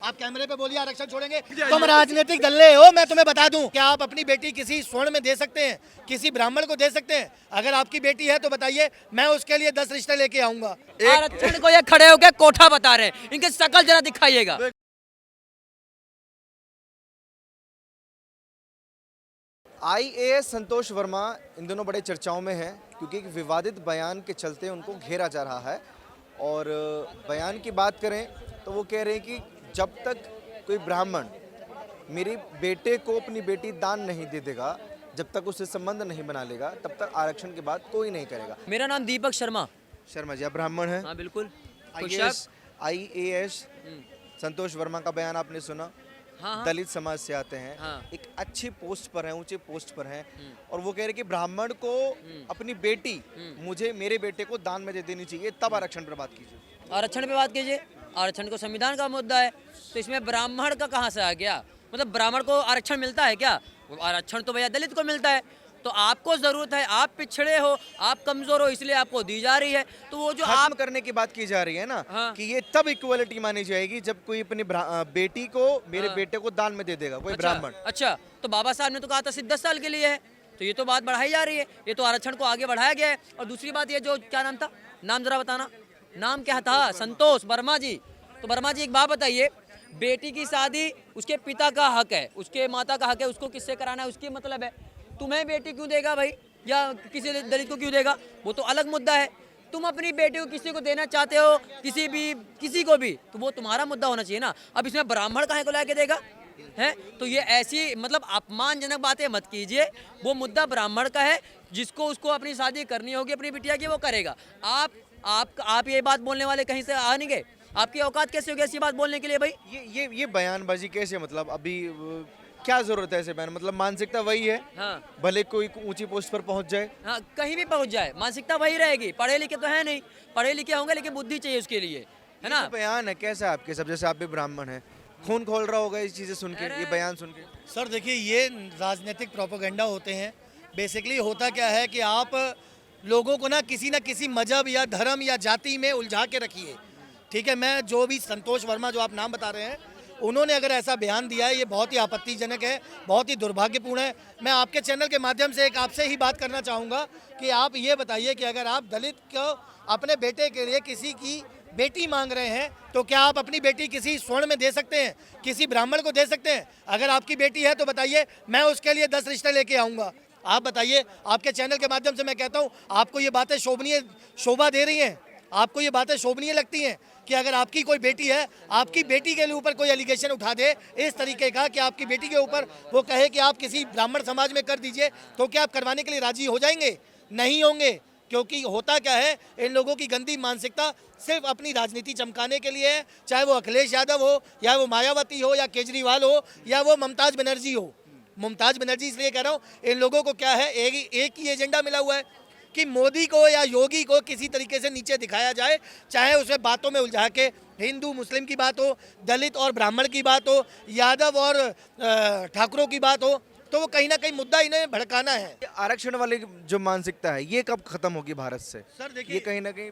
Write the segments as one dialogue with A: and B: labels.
A: आप कैमरे पे बोलिए आरक्षण छोड़ेंगे। तुम राजनीतिक दल्ले हो, मैं तुम्हें बता दूं। क्या आप अपनी बेटी किसी स्वर्ण में दे सकते हैं, किसी ब्राह्मण को दे सकते हैं? अगर आपकी बेटी है तो बताइए, मैं उसके लिए 10 रिश्ते लेके आऊंगा।
B: आरक्षण को ये खड़े होकर कोठा बता रहे हैं, इनके शकल जरा दिखाइएगा।
C: आईएएस संतोष वर्मा इन दोनों बड़े चर्चाओं में हैं क्योंकि एक विवादित बयान के चलते उनको घेरा जा रहा है। और बयान की बात करें तो वो कह रहे हैं कि जब तक कोई ब्राह्मण मेरे बेटे को अपनी बेटी दान नहीं दे देगा, जब तक उससे संबंध नहीं बना लेगा, तब तक आरक्षण की बात कोई नहीं करेगा।
B: मेरा नाम दीपक शर्मा।
C: शर्मा जी, आप ब्राह्मण हैं?
B: हाँ बिल्कुल।
C: आईएएस संतोष वर्मा का बयान आपने सुना?
B: हाँ।
C: दलित समाज से आते हैं,
B: हाँ।
C: एक अच्छी पोस्ट पर हैं, ऊंचे पोस्ट पर हैं, और वो कह रहे कि ब्राह्मण को अपनी बेटी मुझे मेरे बेटे को दान में दे देनी चाहिए, तब आरक्षण पर बात कीजिए।
B: आरक्षण पे बात कीजिए। आरक्षण को संविधान का मुद्दा है, तो इसमें ब्राह्मण का कहाँ से आ गया? मतलब ब्राह्मण को आरक्षण मिलता है क्या? आरक्षण तो भैया दलित को मिलता है। तो आपको जरूरत है, आप पिछड़े हो, आप कमजोर हो, इसलिए आपको दी जा रही है। तो वो जो
C: खत्म करने की बात की जा रही है ना,
B: हाँ।
C: कि ये तब इक्वलिटी मानी जाएगी जब कोई अपनी बेटी को मेरे बेटे को दान में दे देगा कोई ब्राह्मण।
B: अच्छा, तो बाबा साहब ने तो कहा था सिर्फ 10 साल के लिए है, तो ये तो बात बढ़ाई जा रही है, ये तो आरक्षण को आगे बढ़ाया गया है। और दूसरी बात ये, जो क्या नाम था, नाम जरा बताना, नाम क्या था? संतोष वर्मा जी। तो वर्मा जी एक बात बताइए, बेटी की शादी उसके पिता का हक है, उसके माता का हक है, उसको किससे कराना है उसकी मतलब है। तुम्हें बेटी क्यों देगा भाई, या किसी दलित को क्यों देगा, वो तो अलग मुद्दा है। तुम अपनी बेटी को किसी को देना चाहते हो, किसी को भी, तो वो तुम्हारा मुद्दा होना चाहिए ना। अब इसमें ब्राह्मण काहे को लाके देगा है? तो ये ऐसी मतलब अपमानजनक बातें मत कीजिए। वो मुद्दा ब्राह्मण का है, जिसको उसको अपनी शादी करनी होगी अपनी बिटिया की, वो करेगा। आप ये बात बोलने वाले कहीं से आ नहीं गए? आपकी औकात कैसे होगी ऐसी बात बोलने के लिए भाई?
C: ये बयानबाजी कैसे? मतलब अभी क्या जरूरत है ऐसे बयान? मतलब मानसिकता वही है,
B: हाँ।
C: भले कोई ऊंची पोस्ट पर पहुंच जाए,
B: हाँ, कहीं भी पहुंच जाए, मानसिकता वही रहेगी। पढ़े लिखे तो है नहीं, पढ़े लिखे होंगे लेकिन बुद्धि चाहिए उसके लिए, है ना?
C: ये बयान है कैसा आपके सब? जैसे आप भी ब्राह्मण हैं, खून खोल रहा होगा इस चीजें सुन के, ये बयान सुन के।
A: सर देखिए, ये राजनीतिक प्रोपेगेंडा होते हैं। बेसिकली होता क्या है कि आप लोगों को ना किसी मजहब या धर्म या जाति में उलझा के रखिए। ठीक है, मैं जो भी संतोष वर्मा जो आप नाम बता रहे हैं, उन्होंने अगर ऐसा बयान दिया है, ये बहुत ही आपत्तिजनक है, बहुत ही दुर्भाग्यपूर्ण है। मैं आपके चैनल के माध्यम से एक आपसे ही बात करना चाहूँगा कि आप ये बताइए कि अगर आप दलित को अपने बेटे के लिए किसी की बेटी मांग रहे हैं, तो क्या आप अपनी बेटी किसी स्वर्ण में दे सकते हैं, किसी ब्राह्मण को दे सकते हैं? अगर आपकी बेटी है तो बताइए, मैं उसके लिए 10 रिश्ते लेके आऊँगा। आप बताइए, आपके चैनल के माध्यम से मैं कहता हूँ, आपको ये बातें शोभा दे रही हैं? आपको ये बातें शोभनीय लगती हैं कि अगर आपकी कोई बेटी है, आपकी बेटी के ऊपर कोई एलिगेशन उठा दे इस तरीके का कि आपकी बेटी के ऊपर वो कहे कि आप किसी ब्राह्मण समाज में कर दीजिए, तो क्या आप करवाने के लिए राजी हो जाएंगे? नहीं होंगे। क्योंकि होता क्या है, इन लोगों की गंदी मानसिकता सिर्फ अपनी राजनीति चमकाने के लिए है, चाहे वो अखिलेश यादव हो, या वो मायावती हो, या केजरीवाल हो, या वो ममताज बनर्जी हो। मुमताज बनर्जी इसलिए कह रहा हूँ, इन लोगों को क्या है, एक ही एजेंडा मिला हुआ है कि मोदी को या योगी को किसी तरीके से नीचे दिखाया जाए, चाहे उसमें बातों में उलझा के हिंदू मुस्लिम की बात हो, दलित और ब्राह्मण की बात हो, यादव और ठाकुरों की बात हो, तो वो कहीं ना कहीं मुद्दा इन्हें भड़काना है।
C: आरक्षण वाली जो मानसिकता है, ये कब खत्म होगी भारत से?
A: सर देखिए,
C: ये कहीं ना कहीं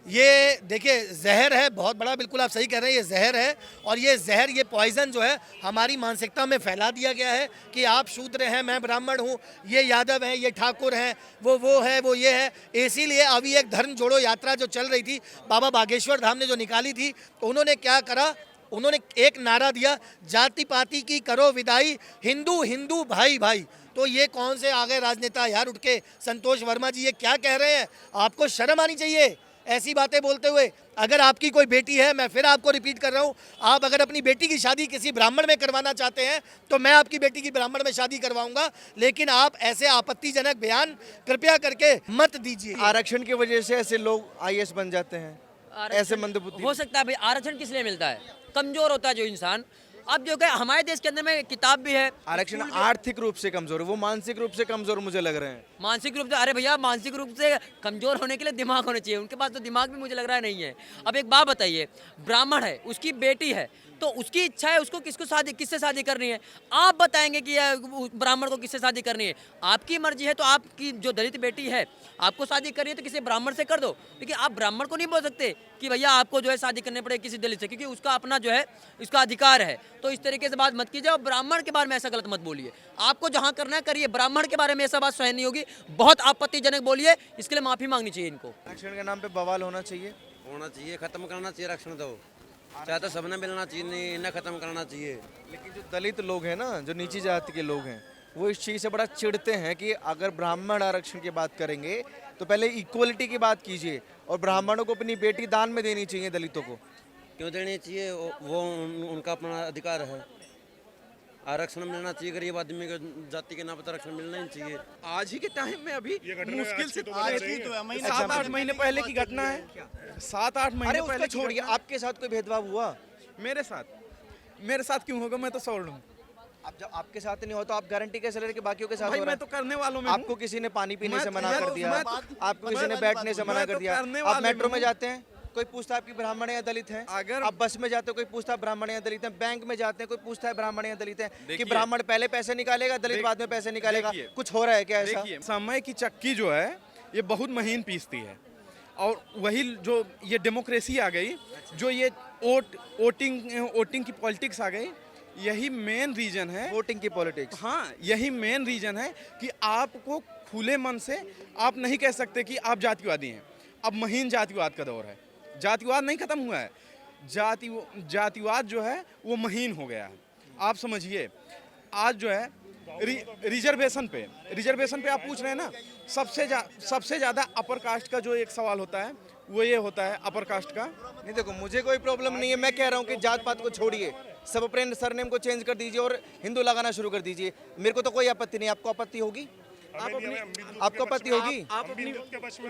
A: ये देखिए जहर है बहुत बड़ा, बिल्कुल आप सही कह रहे हैं, ये जहर है। और ये जहर, ये पॉइजन जो है हमारी मानसिकता में फैला दिया गया है कि आप शूद्र हैं, मैं ब्राह्मण हूँ, ये यादव हैं, ये ठाकुर हैं, वो है, वो ये है। इसीलिए अभी एक धर्म जोड़ो यात्रा जो चल रही थी, बाबा बागेश्वर धाम ने जो निकाली थी, तो उन्होंने क्या करा, उन्होंने एक नारा दिया, जाति पाति की करो विदाई, हिंदू हिंदू भाई भाई। तो ये कौन से आ गए राजनेता यार उठ के? संतोष वर्मा जी ये क्या कह रहे हैं? आपको शर्म आनी चाहिए ऐसी बातें बोलते हुए। अगर आपकी कोई बेटी है, मैं फिर आपको रिपीट कर रहा हूँ, आप अगर अपनी बेटी की शादी किसी ब्राह्मण में करवाना चाहते हैं, तो मैं आपकी बेटी की ब्राह्मण में शादी करवाऊंगा, लेकिन आप ऐसे आपत्तिजनक बयान कृपया करके मत दीजिए।
C: आरक्षण की वजह से ऐसे लोग आईएएस बन जाते हैं, ऐसे मंदबुद्धि
B: हो सकता है भाई। आरक्षण किस लिए मिलता है? कमजोर होता है जो इंसान। अब जो है हमारे देश के अंदर में किताब भी है,
C: आरक्षण आर्थिक रूप से कमजोर है, वो मानसिक रूप से कमजोर मुझे लग रहे हैं।
B: मानसिक रूप से, अरे भैया मानसिक रूप से कमजोर होने के लिए दिमाग होना चाहिए, उनके पास तो दिमाग भी मुझे लग रहा है नहीं है। अब एक बात बताइए, ब्राह्मण है, उसकी बेटी है, तो उसकी इच्छा है, उसको किससे शादी करनी है। आप बताएंगे कि ब्राह्मण को किससे शादी करनी है, आपकी मर्जी है। तो आपकी जो दलित बेटी है आपको शादी करनी है तो किसी ब्राह्मण से कर दो, लेकिन आप ब्राह्मण को नहीं बोल सकते कि भैया आपको जो है शादी करनी पड़ेगी किसी दलित से, क्योंकि उसका अपना जो है इसका अधिकार है। तो इस तरीके से बात मत कीजिए और ब्राह्मण के बारे में ऐसा गलत मत बोलिए। आपको जहाँ करना है करिए, ब्राह्मण के बारे में ऐसा बात सहन नहीं होगी। बहुत आपत्तिजनक बोलिए, इसके लिए माफी मांगनी चाहिए इनको।
C: आरक्षण के नाम पे बवाल होना चाहिए।
D: खत्म करना चाहिए आरक्षण तो, चाहे तो सबने मिलना चाहिए, नहीं इन्हें खत्म करना चाहिए।
C: लेकिन जो दलित लोग हैं ना, जो नीची जाति के लोग हैं, वो इस चीज़ से बड़ा चिढ़ते हैं कि अगर ब्राह्मण आरक्षण की बात करेंगे तो पहले इक्वलिटी की बात कीजिए और ब्राह्मणों को अपनी बेटी दान में देनी चाहिए, दलितों को
D: क्यों देनी चाहिए? वो उनका अपना अधिकार है। आरक्षण मिलना चाहिए, गरीब आदमी को जाति के नाम पर आरक्षण मिलना ही चाहिए।
E: आज ही के टाइम में अभी मुश्किल से
F: आज की तो है, महीने
E: 7-8 महीने पहले की घटना है। 7-8
C: अरे
E: महीने
C: उसको
E: पहले
C: छोड़िए, आपके साथ कोई भेदभाव हुआ?
E: मेरे साथ क्यों होगा? मैं तो सवर्ण हूँ
C: अब जब आपके साथ नहीं हो तो आप गारंटी कैसे ले रहे कि बाकियों के साथ
E: भाई,
C: हो रहा
E: मैं
C: है?
E: तो करने वालों में हूँ।
C: आपको किसी ने पानी पीने से मना
E: मैं
C: कर
E: तो-
C: दिया,
E: मैं तो-
C: आपको किसी ने बैठने से मना
E: मैं
C: कर
E: तो
C: दिया,
E: करने
C: आप
E: वाले
C: मेट्रो
E: में
C: में
E: हूँ।
C: जाते हैं कोई पूछता है आपकी ब्राह्मण है या दलित है,
E: अगर-
C: आप बस में जाते हो कोई पूछता है ब्राह्मण है या दलित है, बैंक में जाते हैं कोई पूछता है ब्राह्मण है या दलित है, कि
E: देखिए-
C: ब्राह्मण पहले पैसे निकालेगा दलित बाद में पैसे निकालेगा।
E: देखिए-
C: कुछ हो रहा है क्या ऐसा?
E: देखिए, समय की चक्की जो है ये बहुत महीन पीसती है, और वही जो ये डेमोक्रेसी आ गई, जो ये वोटिंग की पॉलिटिक्स आ गई, यही मेन रीजन है।
C: वोटिंग की पॉलिटिक्स।
E: हाँ, यही मेन रीजन है कि आपको खुले मन से आप नहीं कह सकते कि आप जातिवादी हैं। अब महीन जातिवाद का दौर है, जातिवाद नहीं खत्म हुआ है, जातिवाद जो है वो महीन हो गया है। आप समझिए, आज जो है रिजर्वेशन पे आप पूछ रहे हैं ना, सबसे ज़्यादा अपर कास्ट का जो एक सवाल होता है वो ये होता है अपर कास्ट का।
C: नहीं देखो, मुझे कोई प्रॉब्लम नहीं है, मैं कह रहा हूँ कि जात पात को छोड़िए, सब अपने सरनेम को चेंज कर दीजिए और हिंदू लगाना शुरू कर दीजिए। मेरे को तो कोई आपत्ति नहीं, आपको आपत्ति होगी? आपको आपत्ति होगी?
E: आप अपनी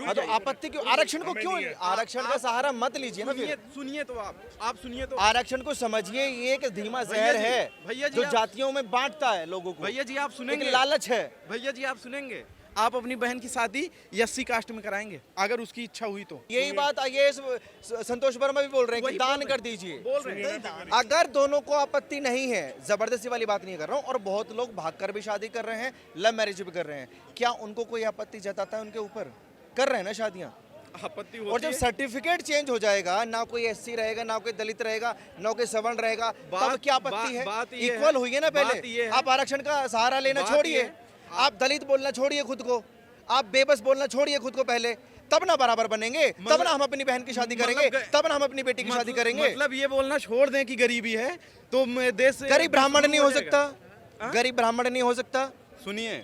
C: हाँ तो आपत्ति क्यों? आरक्षण को क्यों? आरक्षण का सहारा मत लीजिए ना फिर।
E: सुनिए तो आप सुनिए तो।
C: आरक्षण को समझिए, ये एक धीमा जहर
E: जी,
C: है
E: भैया जी,
C: जो
E: आप-
C: जातियों में बांटता है लोगों को।
E: भैया जी आप
C: एक
E: सुनेंगे?
C: लालच है।
E: भैया जी आप सुनेंगे? आप अपनी बहन की शादी एससी कास्ट में कराएंगे अगर उसकी इच्छा हुई तो?
C: यही बात आईएएस संतोष वर्मा भी बोल रहे हैं कि
E: वही
C: दान
E: बोल
C: कर दीजिए।
E: बोल रहे हैं।
C: अगर दोनों को आपत्ति नहीं है, जबरदस्ती वाली बात नहीं कर रहा हूँ, और बहुत लोग भागकर भी शादी कर रहे हैं, लव मैरिज भी कर रहे हैं, क्या उनको कोई आपत्ति जताता है? उनके ऊपर कर रहे हैं ना शादियाँ।
E: आपत्ति
C: और
E: होती
C: जब
E: है।
C: सर्टिफिकेट चेंज हो जाएगा, ना कोई एससी रहेगा, ना कोई दलित रहेगा, ना कोई सवर्ण रहेगा, तब
E: बात-
C: क्या आपत्ति है?
E: बात ये है-
C: इक्वल हुई है ना
E: बात
C: पहले।
E: ये है-
C: आप आरक्षण का सहारा लेना
E: बात
C: छोड़िए,
E: ये है-
C: आप दलित बोलना छोड़िए खुद को, आप बेबस बोलना छोड़िए खुद को पहले, तब ना बराबर बनेंगे, तब ना हम अपनी बहन की शादी करेंगे,
E: मतलब-
C: तब ना हम अपनी बेटी की शादी करेंगे।
E: मतलब ये बोलना छोड़ दें कि गरीबी है तो देश से-
C: गरीब ब्राह्मण नहीं हो
E: जाएगा।
C: सकता, गरीब ब्राह्मण नहीं हो सकता,
E: सुनिए,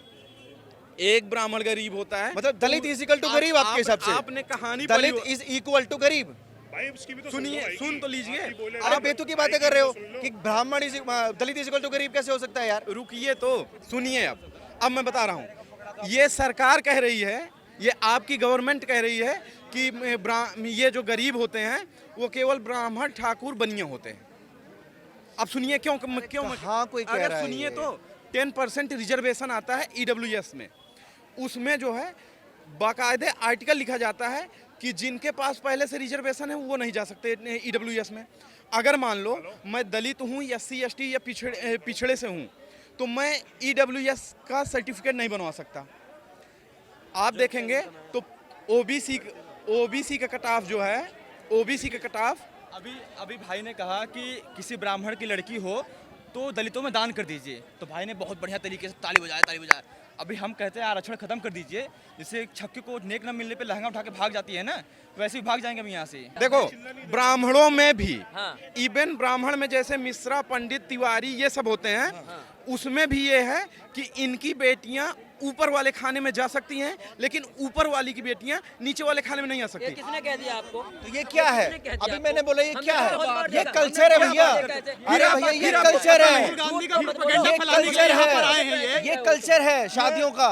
E: एक ब्राह्मण गरीब होता है,
C: मतलब दलित इज इक्वल टू गरीब आपके हिसाब से?
E: आपने कहानी पढ़ी
C: दलित
E: हो-
C: इज इक्वल टू गरीब?
E: सुनिए, सुन तो लीजिए।
C: अरे बेतु की बातें कर रहे हो कि Brahmin is Dalit is equal to गरीब कैसे हो सकता है यार?
E: रुकिए तो सुनिए। अब मैं बता रहा हूँ, ये सरकार कह रही है, ये आपकी गवर्नमेंट कह रही है कि ये जो गरीब होते हैं वो केवल ब्राह्मण ठाकुर बनिया होते हैं। अब सुनिए क्यों
C: हाँ, कोई कह
E: अगर
C: रहा है
E: सुनिए
C: ये।
E: तो 10% रिजर्वेशन आता है ईडब्ल्यूएस में, उसमें जो है बाकायदे आर्टिकल लिखा जाता है कि जिनके पास पहले से रिजर्वेशन है वो नहीं जा सकते ईडब्ल्यूएस में। अगर मान लो मैं दलित हूँ, एससी एसटी या पिछड़े से हूँ, तो मैं ईडब्ल्यूएस का सर्टिफिकेट नहीं बनवा सकता। आप देखेंगे तो ओबीसी का कट ऑफ जो है, ओबीसी का कट ऑफ
F: अभी भाई ने कहा कि किसी ब्राह्मण की लड़की हो तो दलितों में दान कर दीजिए, तो भाई ने बहुत बढ़िया तरीके से ताली बजाया। अभी हम कहते हैं आरक्षण खत्म कर दीजिए, जिससे छक्के को नेक न मिलने पे लहंगा उठा के भाग जाती है ना, वैसे ही भाग जाएंगे हम यहाँ से।
E: देखो, ब्राह्मणों में भी
B: हाँ।
E: इवन ब्राह्मण में जैसे मिश्रा, पंडित, तिवारी ये सब होते हैं, उसमें भी ये है कि इनकी बेटियां ऊपर वाले खाने में जा सकती हैं, लेकिन ऊपर वाली की बेटियां नीचे वाले खाने में नहीं आ
B: ये
E: सकती।
B: किसने कह दिया आपको?
C: तो ये क्या है?
B: किसने कह दिया
C: अभी
B: आपको?
C: मैंने बोला ये
B: हमने
C: क्या
B: तो बहुत बार
C: है? ये
B: देखा।
C: कल्चर है
B: हमने
C: भैया।
B: बहुत बार देखा है।
C: अरे भैया ये कल्चर है, ये कल्चर
B: ये
C: है, ये कल्चर है शादियों का।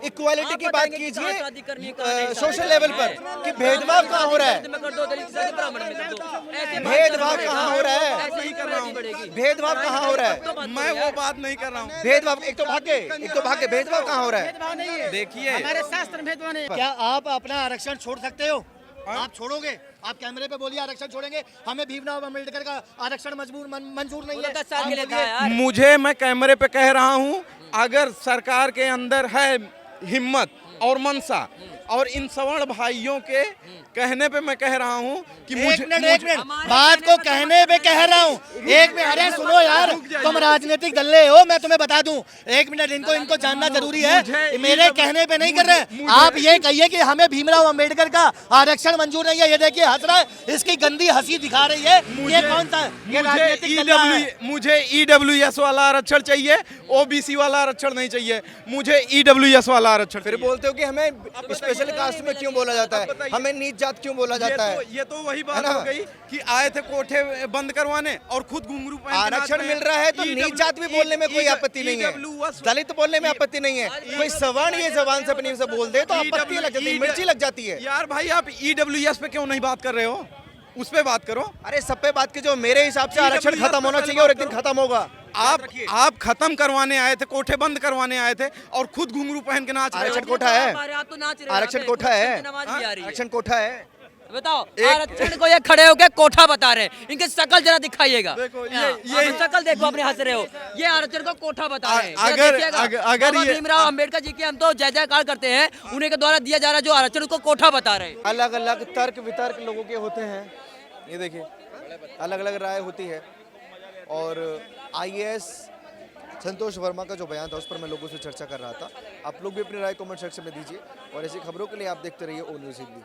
C: इक्वालिटी की बात
B: बताएंगे कि कहाँ
C: कीजिए
B: शादी करनी है, कहाँ नहीं शादी
C: सोशल
B: करनी
C: लेवल
B: है।
C: पर कि भेदभाव कहाँ हो रहा है?
B: दलित में कर दो, दलित की शादी ब्राह्मण में कर दो। ऐसे बात
C: भेदभाव
B: करनी
C: कहाँ हो रहा है?
B: ऐसे ही करनी पड़ेगी।
C: भेदभाव कहाँ हो रहा है?
E: मैं वो बात नहीं कर रहा हूँ।
C: भेदभाव एक तो भाग्य भेदभाव कहाँ हो रहा है?
E: देखिए,
A: क्या आप अपना आरक्षण छोड़ सकते हो? आप छोड़ोगे? आप कैमरे पे बोलिए आरक्षण छोड़ेंगे, हमें भीमराव अम्बेडकर का आरक्षण मंजूर नहीं है।
B: 10 साल के लिए
A: आप
B: था
A: बोलिए।
B: यार।
E: मुझे, मैं कैमरे पे कह रहा हूँ, अगर सरकार के अंदर है हिम्मत और मनसा और इन सवर्ण भाइयों के कहने पे मैं कह रहा हूँ कि
A: एक मिनट
B: हमारे
A: बात को कहने पे कह रहा हूँ। एक मिनट, अरे सुनो यार, तुम राजनीतिक दल्ले हो, मैं तुम्हें बता दूं। एक मिनट, इनको जानना जरूरी है, मेरे कहने पे नहीं कर रहे। आप ये कहिए कि हमें भीमराव अंबेडकर का आरक्षण मंजूर नहीं है। ये देखिए हंस रहा है, इसकी गंदी हंसी दिखा रही है। ये कौन सा है? ये राजनीतिक दल्ला है।
E: मुझे ईडब्ल्यूएस वाला आरक्षण चाहिए, ओबीसी वाला आरक्षण नहीं चाहिए, मुझे ईडब्ल्यूएस वाला आरक्षण।
C: फिर बोलते हो कि हमें स्पेशल कास्ट में क्यों बोला जाता है, हमें नीच जात क्यों बोला जाता है?
E: ये तो वही बात
C: है ना?
E: हो गई कि आए थे कोठे बंद करवाने और खुद घुंघरू पहन के नाच
C: आरक्षण
E: रहे
C: मिल
E: हैं।
C: रहा है तो नीच जात भी बोलने में कोई आपत्ति नहीं है, दलित बोलने में आपत्ति नहीं है। कोई सवर्ण ये जबान से अपनी से बोल दे तो आपत्ति लग जाती है, मिर्ची लग जाती है।
E: यार भाई, आप ईडब्ल्यूएस पे क्यों नहीं बात कर रहे हो? उस पे बात करो।
C: अरे सब पे बात कीजिए, मेरे हिसाब से आरक्षण खत्म होना चाहिए और एक दिन खत्म होगा।
E: आप खत्म करवाने आए थे, कोठे बंद करवाने आए थे और खुद घुंघरू पहन के नाच रहे हो।
C: आरक्षण कोठा है,
B: हमारे आप तो नाच रहे हैं
C: आरक्षण
B: यहाँ पे,
C: कोठा है,
B: की नमाज भी आ रही है।
C: आरक्षण कोठा है।
B: बताओ, आरक्षण को ये खड़े होके कोठा बता रहे हैं। इनके शकल जरा दिखाइएगा।
E: देखो, ये
B: आप शकल देखो, अपने हंस रहे हो। ये आरक्षण को कोठा बता रहे हैं। ये
E: अगर-
B: देखिएगा,
E: अगर
B: बाबा
E: ये-
B: भीमराव अंबेडकर जी की हम तो जय जयकार करते हैं, उन्हीं के द्वारा दिया जा रहा जो आरक्षण उसको कोठा बता रहे हैं।
C: अलग अलग तर्क वितर्क लोगों के होते हैं, ये देखिए अलग अलग राय होती है। और आईएएस संतोष वर्मा का जो बयान था उस पर मैं लोगों से चर्चा कर रहा था। आप लोग भी अपनी राय कमेंट सेक्शन में दीजिए और ऐसी खबरों के लिए आप देखते रहिए ओ न्यूज़ हिंदी।